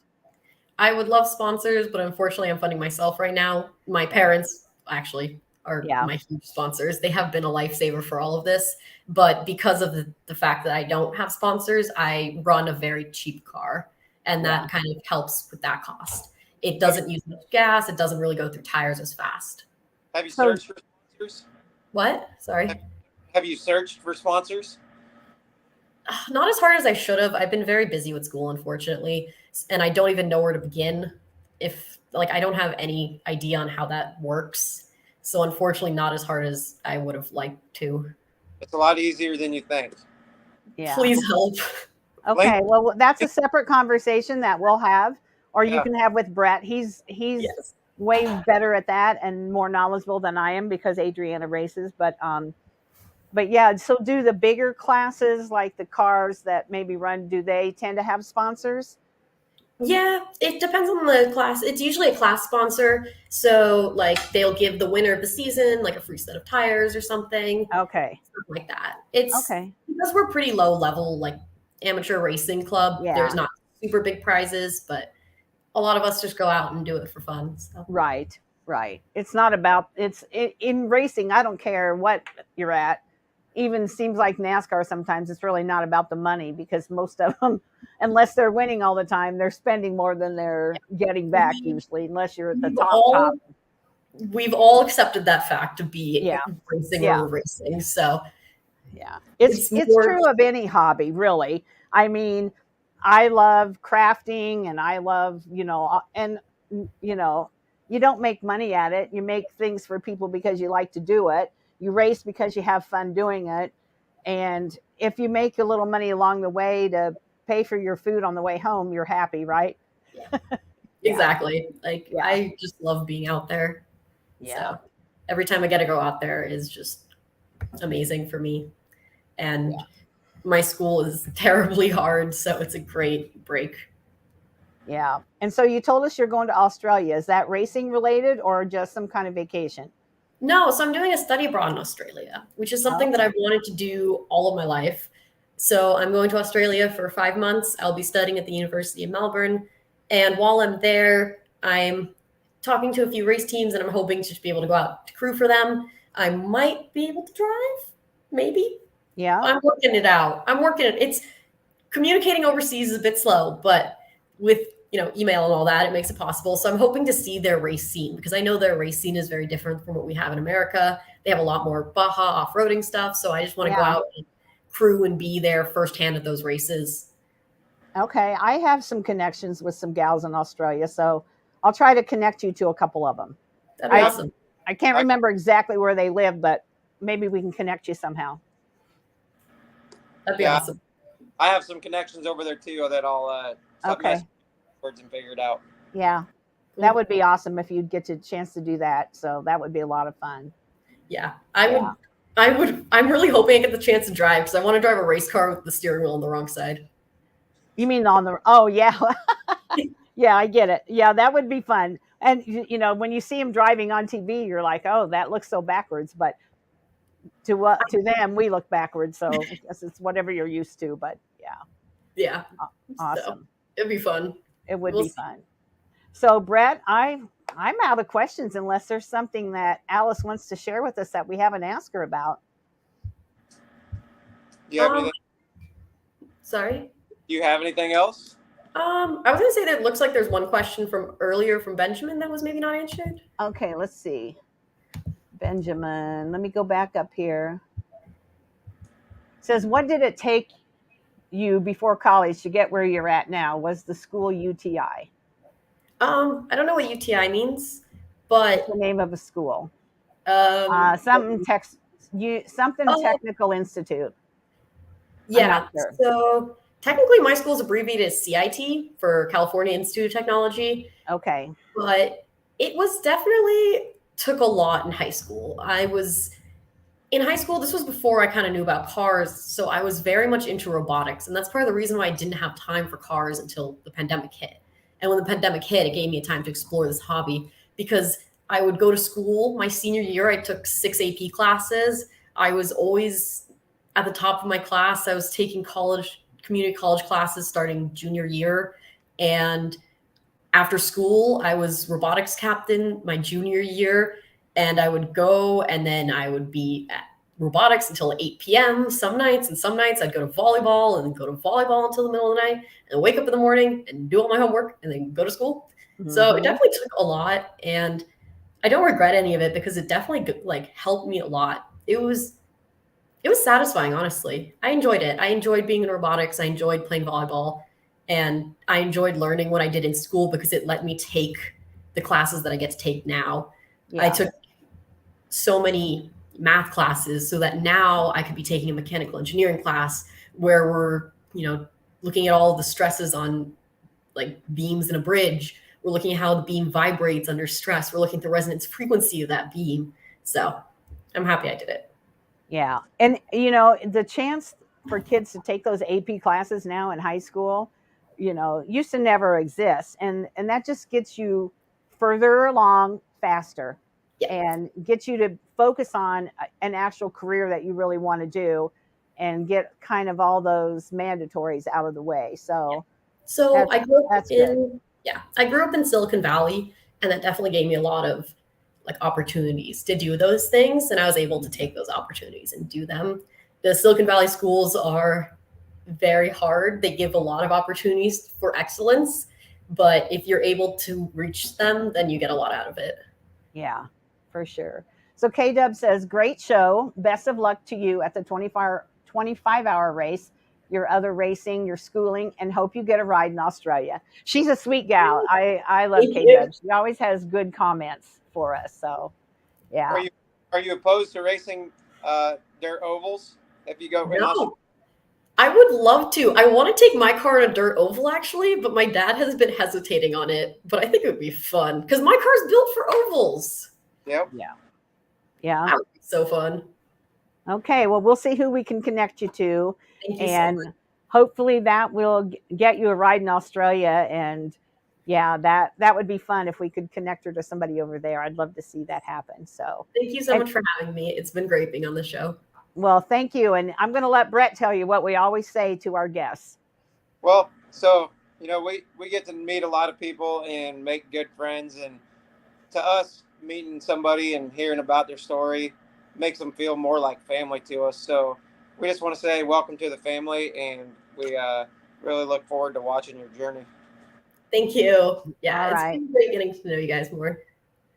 I would love sponsors, but unfortunately, I'm funding myself right now. My parents actually are Yeah. my huge sponsors. They have been a lifesaver for all of this. But because of the fact that I don't have sponsors, I run a very cheap car, and that kind of helps with that cost. It doesn't use much gas. It doesn't really go through tires as fast. Have you So- searched for sponsors? What? Sorry. Have you searched for sponsors? Not as hard as I should have. I've been very busy with school, unfortunately, and I don't even know where to begin. If like I don't have any idea on how that works, so unfortunately, not as hard as I would have liked to. It's a lot easier than you think. Yeah. Please help. Okay. Well, that's a separate conversation that we'll have, or you Yeah. can have with Brett. He's Yes. way better at that and more knowledgeable than I am because Adriana races. But yeah, so do the bigger classes like the cars that maybe run, do they tend to have sponsors? Yeah, it depends on the class. It's usually a class sponsor, so like they'll give the winner of the season like a free set of tires or something, Okay. something like that. It's Okay. because we're pretty low level, like amateur racing club. Yeah. There's not super big prizes, but a lot of us just go out and do it for fun. So. Right. Right. It's not about, in racing. I don't care what you're at. Even seems like NASCAR sometimes it's really not about the money because most of them, unless they're winning all the time, they're spending more than they're getting back usually, unless you're at the top. We've all accepted that fact to be racing Yeah. or racing. So yeah, it's true of any hobby, really. I mean, I love crafting and I love, and you don't make money at it. You make things for people because you like to do it. You race because you have fun doing it. And if you make a little money along the way to pay for your food on the way home, you're happy, right? Yeah. Exactly. Like, Yeah. I just love being out there. Yeah. So every time I get to go out there is just amazing for me. And my school is terribly hard. So it's a great break. Yeah. And so you told us you're going to Australia. Is that racing related or just some kind of vacation? No, so I'm doing a study abroad in Australia, which is something that I've wanted to do all of my life. So I'm going to Australia for 5 months. I'll be studying at the University of Melbourne. And while I'm there, I'm talking to a few race teams and I'm hoping to just be able to go out to crew for them. I might be able to drive, maybe. Yeah. I'm working it out. It's communicating overseas is a bit slow, but with email and all that, it makes it possible. So I'm hoping to see their race scene because I know their race scene is very different from what we have in America. They have a lot more Baja off-roading stuff. So I just want to go out and crew and be there firsthand at those races. Okay. I have some connections with some gals in Australia, so I'll try to connect you to a couple of them. That'd be awesome. I can't remember exactly where they live, but maybe we can connect you somehow. That'd be awesome. I have some connections over there too that I'll and figure it out. Yeah, that would be awesome if you'd get a chance to do that. So that would be a lot of fun. Yeah, I would. I'm really hoping I get the chance to drive because I want to drive a race car with the steering wheel on the wrong side. You mean on the? Oh yeah, yeah, I get it. Yeah, that would be fun. And when you see them driving on TV, you're like, oh, that looks so backwards. But to them, we look backwards. So I guess it's whatever you're used to. But yeah, awesome. So, it'd be fun. It would be fun. So Brett, I'm out of questions unless there's something that Alice wants to share with us that we haven't asked her about. Do you have anything? Sorry? Do you have anything else? I was going to say that it looks like there's one question from earlier from Benjamin that was maybe not answered. Okay, let's see. Benjamin, let me go back up here. It says, what did it take you before college to get where you're at now? Was the school UTI? I don't know what UTI means, but the name of a school. Something Technical Institute. Yeah. Sure. So technically my school is abbreviated as CIT for California Institute of Technology. Okay. But it was definitely took a lot in high school. In high school, this was before I kind of knew about cars, so I was very much into robotics, and that's part of the reason why I didn't have time for cars until the pandemic hit. And when the pandemic hit, it gave me a time to explore this hobby because I would go to school. My senior year, I took 6 AP classes. I was always at the top of my class. I was taking college community college classes starting junior year. And after school, I was robotics captain my junior year. And I would go and then I would be at robotics until 8 p.m. some nights. And some nights I'd go to volleyball and go to volleyball until the middle of the night and wake up in the morning and do all my homework and then go to school. So it definitely took a lot. And I don't regret any of it because it definitely like helped me a lot. It was satisfying, honestly. I enjoyed it. I enjoyed being in robotics. I enjoyed playing volleyball. And I enjoyed learning what I did in school because it let me take the classes that I get to take now. Yeah. I took so many math classes so that now I could be taking a mechanical engineering class where we're, looking at all the stresses on like beams in a bridge. We're looking at how the beam vibrates under stress. We're looking at the resonance frequency of that beam. So I'm happy I did it. Yeah. And, the chance for kids to take those AP classes now in high school, used to never exist. And that just gets you further along faster and gets you to focus on an actual career that you really want to do and get kind of all those mandatories out of the way. So I grew up I grew up in Silicon Valley, and that definitely gave me a lot of like opportunities to do those things. And I was able to take those opportunities and do them. The Silicon Valley schools are very hard. They give a lot of opportunities for excellence, but if you're able to reach them, then you get a lot out of it. Yeah, for sure. So K-Dub says, great show. Best of luck to you at the 25-hour race, your other racing, your schooling, and hope you get a ride in Australia. She's a sweet gal. I love K-Dub. She always has good comments for us. So, yeah. Are you opposed to racing dirt ovals if you go? No. I would love to. I want to take my car in a dirt oval, actually, but my dad has been hesitating on it. But I think it would be fun because my car's built for ovals. Yep. Yeah. That would be so fun. Okay. Well, we'll see who we can connect you to. Thank you and so much. Hopefully that will get you a ride in Australia. And yeah, that would be fun if we could connect her to somebody over there. I'd love to see that happen. So thank you so much for having me. It's been great being on the show. Well, thank you. And I'm going to let Brett tell you what we always say to our guests. Well, so, we get to meet a lot of people and make good friends. And to us, meeting somebody and hearing about their story makes them feel more like family to us. So we just want to say welcome to the family, and we really look forward to watching your journey. Thank you. Yeah, All been great getting to know you guys more.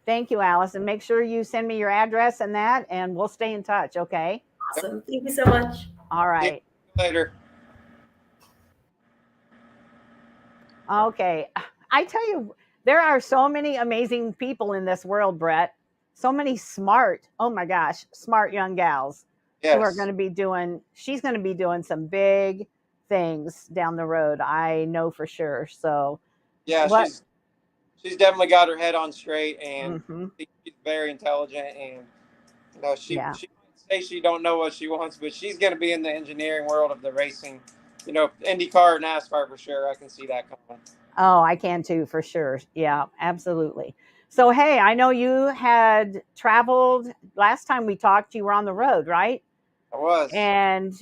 Thank you, Alice. And make sure you send me your address and that, and we'll stay in touch, okay? Awesome. Thank you so much. All right. See you later. Okay. I tell you, there are so many amazing people in this world, Brett. So many smart, smart young gals who are going to be she's going to be doing some big things down the road. I know for sure. So yeah, she's definitely got her head on straight, and she's very intelligent, and she might say she don't know what she wants, but she's going to be in the engineering world of the racing, IndyCar and NASCAR for sure. I can see that coming. Oh, I can too, for sure. Yeah, absolutely. So, hey, I know you had traveled last time we talked, you were on the road, right? I was. And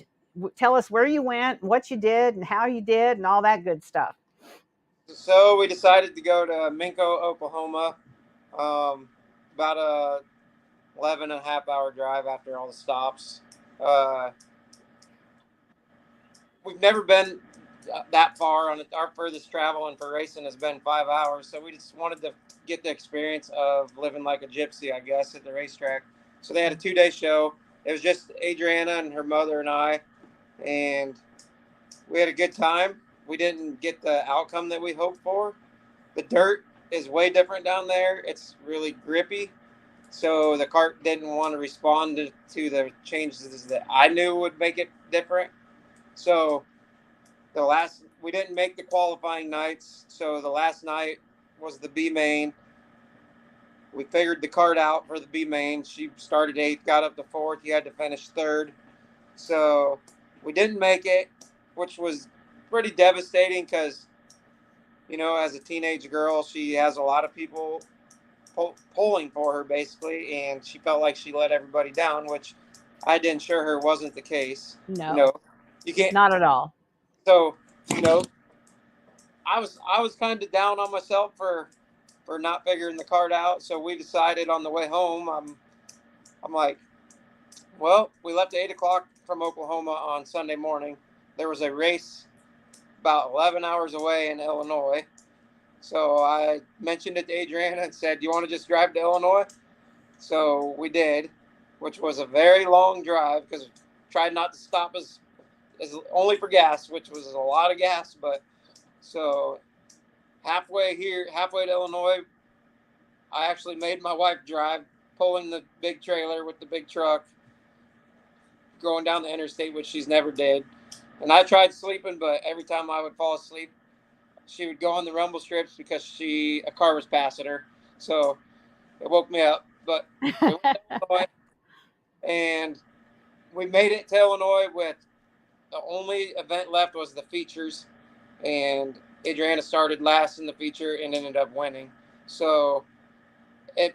tell us where you went, what you did, and how you did, and all that good stuff. So we decided to go to Minco, Oklahoma, about a 11 and a half hour drive after all the stops. We've never been that far on our furthest travel, and for racing has been 5 hours. So we just wanted to get the experience of living like a gypsy, I guess, at the racetrack. So they had a 2-day show. It was just Adriana and her mother and I, and we had a good time. We didn't get the outcome that we hoped for. The dirt is way different down there. It's really grippy. So the kart didn't want to respond to the changes that I knew would make it different. So we didn't make the qualifying nights. So the last night was the B main. We figured the kart out for the B main. She started 8th, got up to 4th. You had to finish 3rd. So we didn't make it, which was pretty devastating because, as a teenage girl, she has a lot of people pulling for her basically, and she felt like she let everybody down, which I did ensure her wasn't the case. No, you can't. Not at all. So, you know, I was kind of down on myself for not figuring the card out. So we decided on the way home, I'm like, well, we left at 8 o'clock from Oklahoma on Sunday morning. There was a race about 11 hours away in Illinois. So I mentioned it to Adriana and said, "Do you want to just drive to Illinois?" So we did, which was a very long drive because tried not to stop us only for gas, which was a lot of gas. But so halfway to Illinois, I actually made my wife drive, pulling the big trailer with the big truck, going down the interstate, which she's never did. And I tried sleeping, but every time I would fall asleep, she would go on the rumble strips because a car was passing her. So it woke me up. But we went to Illinois, and we made it to Illinois with the only event left was the features. And Adriana started last in the feature and ended up winning. So it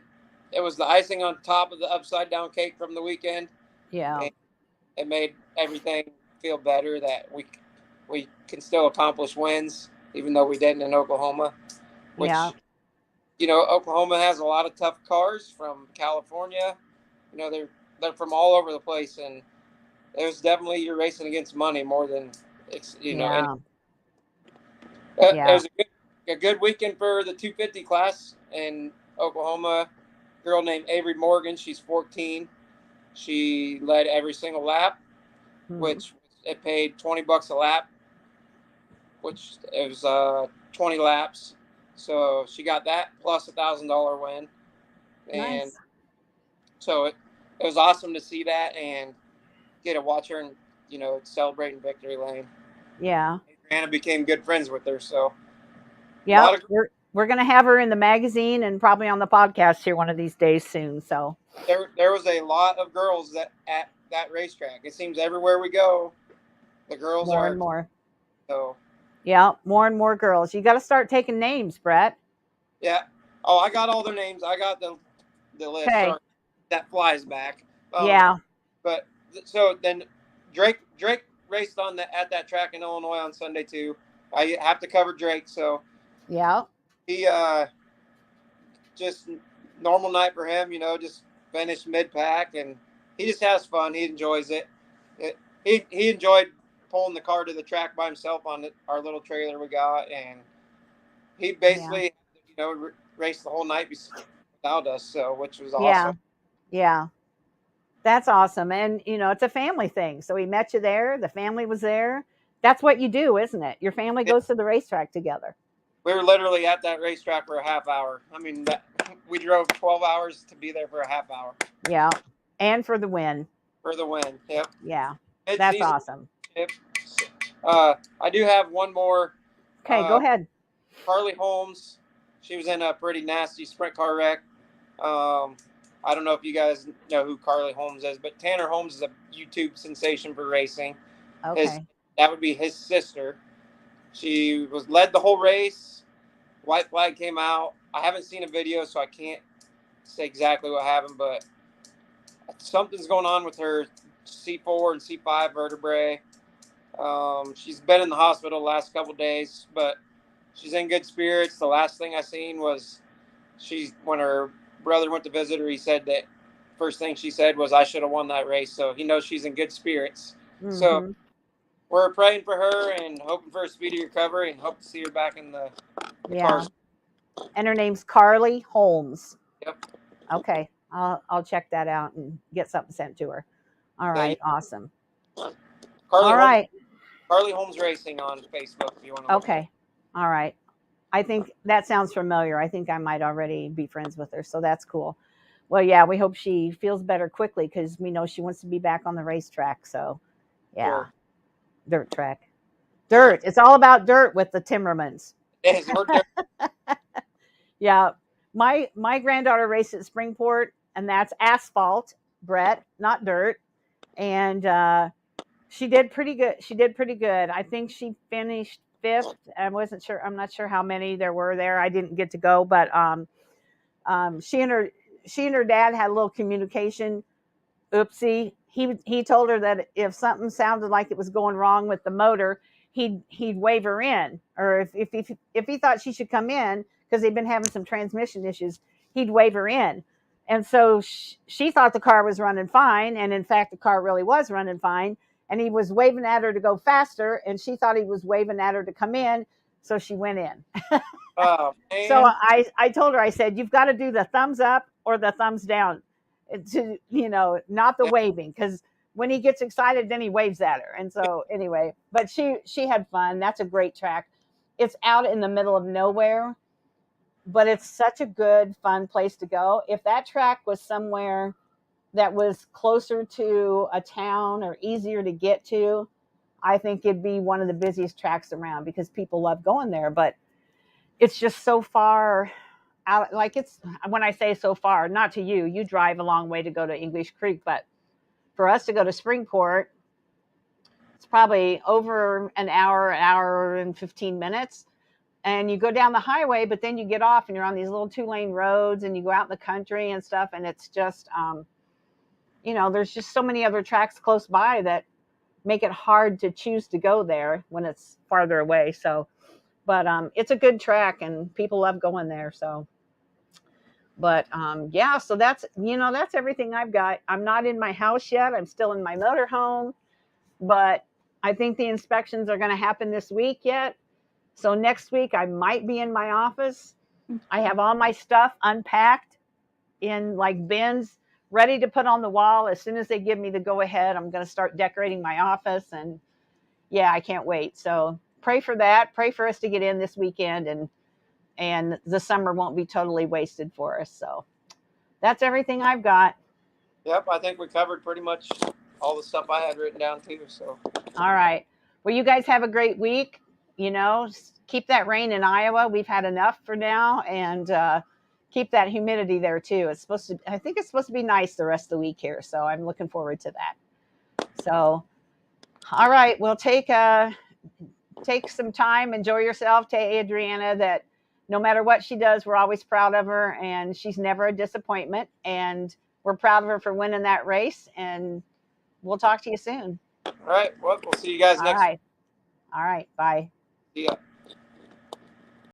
was the icing on top of the upside down cake from the weekend. Yeah. And it made everything feel better that we can still accomplish wins, even though we didn't in Oklahoma. Which, Yeah. you know, Oklahoma has a lot of tough cars from California. You know, they're from all over the place, and there's definitely you're racing against money more than it's you know. Yeah. And, Yeah. it was a good weekend for the 250 class in Oklahoma. A girl named Avery Morgan, she's 14. She led every single lap, which it paid $20 a lap, which it was 20 laps. So she got that plus $1,000 win. And Nice. so it was awesome to see that and get to watch her and, you know, celebrate in victory lane. Yeah. Adriana became good friends with her. So yeah, we're going to have her in the magazine and probably on the podcast here one of these days soon. So there was a lot of girls that at that racetrack. It seems everywhere we go, the girls more are and more. So yeah, more and more girls. You got to start taking names, Brett. Yeah. Oh, I got all their names. I got the list. Okay. Sorry, that flies back. Yeah. But so then Drake raced at that track in Illinois on Sunday too. I have to cover Drake, so yeah. He just normal night for him, you know, just finished mid pack, and he just has fun. He enjoys it. He enjoyed pulling the car to the track by himself on our little trailer we got, and he basically, you know, raced the whole night without us, so which was awesome. Yeah. That's awesome. And, you know, it's a family thing. So he met you there. The family was there. That's what you do, isn't it? Your family goes to the racetrack together. We were literally at that racetrack for a half hour. I mean, we drove 12 hours to be there for a half hour. Yeah. And for the win. For the win. Yep. Yeah. That's awesome. Yep. I do have one more. Okay, go ahead. Carly Holmes. She was in a pretty nasty sprint car wreck. I don't know if you guys know who Carly Holmes is, but Tanner Holmes is a YouTube sensation for racing. Okay. That would be his sister. She led the whole race. White flag came out. I haven't seen a video, so I can't say exactly what happened, but something's going on with her C4 and C5 vertebrae. She's been in the hospital the last couple of days, but she's in good spirits. The last thing I seen was when her brother went to visit her, he said that first thing she said was, "I should have won that race." So he knows she's in good spirits. Mm-hmm. So we're praying for her and hoping for a speedy recovery and hope to see her back in the cars. And her name's Carly Holmes. Yep. Okay. I'll check that out and get something sent to her. All right. Awesome. Carly Holmes Racing on Facebook if you want to. Okay. All right. I think that sounds familiar. I think I might already be friends with her. So that's cool. Well, yeah, we hope she feels better quickly because we know she wants to be back on the racetrack. So, yeah. Sure. Dirt track. Dirt. It's all about dirt with the Timmermans. It is. We're dirt. Yeah. My granddaughter raced at Springport, and that's asphalt, Brett, not dirt. And she did pretty good. I think she finished 5th. I'm not sure how many there were there. I didn't get to go, but she and her dad had a little communication. Oopsie. He told her that if something sounded like it was going wrong with the motor, he'd wave her in, or if he thought she should come in because they've been having some transmission issues, he'd wave her in. And so she thought the car was running fine, and in fact the car really was running fine, and he was waving at her to go faster, and she thought he was waving at her to come in, so she went in. Oh man. So I told her, I said, you've got to do the thumbs up or the thumbs down, to, not the waving, because when he gets excited, then he waves at her. And so anyway, but she had fun. That's a great track. It's out in the middle of nowhere, but it's such a good, fun place to go. If that track was somewhere that was closer to a town or easier to get to, I think it'd be one of the busiest tracks around, because people love going there. But it's just so far out. Like, it's, when I say so far, not to you, you drive a long way to go to English Creek, but for us to go to Springport, it's probably over an hour and 15 minutes. And you go down the highway, but then you get off and you're on these little 2-lane roads, and you go out in the country and stuff. And it's just, there's just so many other tracks close by that make it hard to choose to go there when it's farther away. So, but it's a good track and people love going there. So, but yeah, so that's everything I've got. I'm not in my house yet. I'm still in my motorhome, but I think the inspections are going to happen this week yet. So next week I might be in my office. I have all my stuff unpacked in like bins, ready to put on the wall. As soon as they give me the go ahead, I'm going to start decorating my office. And yeah, I can't wait. So pray for that. Pray for us to get in this weekend, and the summer won't be totally wasted for us. So that's everything I've got. Yep, I think we covered pretty much all the stuff I had written down too. So all right. Well, you guys have a great week. Keep that rain in Iowa. We've had enough for now, and keep that humidity there too. I think it's supposed to be nice the rest of the week here. So I'm looking forward to that. So, all right, we'll take some time, enjoy yourself. Tell Adriana that no matter what she does, we're always proud of her, and she's never a disappointment. And we're proud of her for winning that race. And we'll talk to you soon. all right, well, we'll see you guys next week. All right. Bye. See ya.